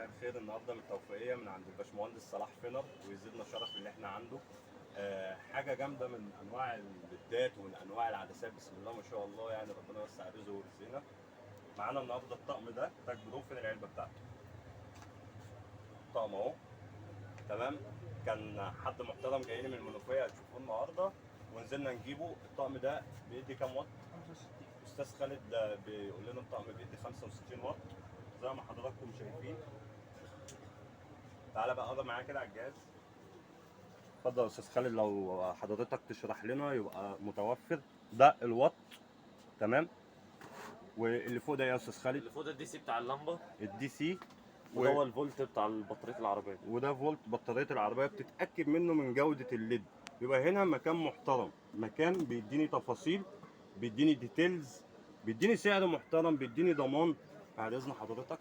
مساء الخير. النهارده من التوفيقيه من عند الباشمهندس صلاح فينر، ويزيدنا شرف اللي احنا عنده. حاجه جامده من انواع الليدات ومن انواع العدسات، بسم الله ما شاء الله، يعني ربنا يوسع رزقه ويرزقنا. معانا النهارده الطقم ده تاج برو. فين العلبه بتاعته؟ الطقم اهو، تمام. كان حد محترم جاي لي من المنوفيه هتشوفوه النهارده ونزلنا نجيبه. الطقم ده بيدي كام واط؟ 65. استاذ خالد بيقول لنا الطقم بيدي 65 واط زي ما حضراتكم شايفين. تعالى بقى قرب معايا كده على الجهاز. اتفضل يا استاذ خالد، لو حضرتك تشرح لنا يبقى متوفر. ده الوات، تمام. واللي فوق ده يا استاذ خالد؟ اللي فوق ده الدي سي بتاع اللمبه، الدي سي. وده هو الفولت بتاع بطاريه العربيه. وده فولت بطاريه العربيه، بتتاكد منه من جوده الليد. يبقى هنا مكان محترم، مكان بيديني تفاصيل، بيديني ديتيلز، بيديني سعر محترم، بيديني ضمان. بعد اذن حضرتك،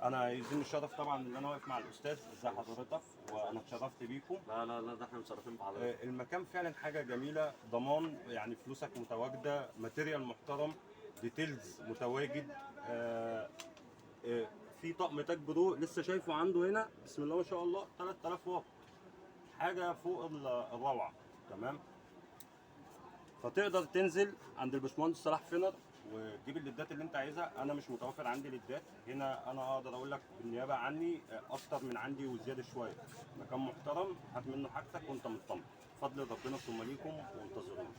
انا يزيدني الشرف طبعا ان انا واقف مع الاستاذ. ازي حضرتك؟ وانا اتشرفت بيكم. لا لا لا، ده احنا مشرفين بحضرتك. المكان فعلا حاجه جميله، ضمان، يعني فلوسك متواجده، ماتيريال محترم، ديتيلز متواجد. في طقم تاج برو لسه شايفه عنده هنا، بسم الله ما شاء الله، 3000 واط، حاجه فوق الروعه، تمام. فتقدر تنزل عند الباشمهندس صلاح فينر وتجيب الليدات اللي انت عايزها. انا مش متوفر عندي ليدات هنا، انا اقدر اقول لك بالنيابه عني اكتر من عندي وزياده شويه. مكان محترم، هات منه حاجتك وانت مطمن. بفضل ربنا ثم ليكم، وانتظرونا.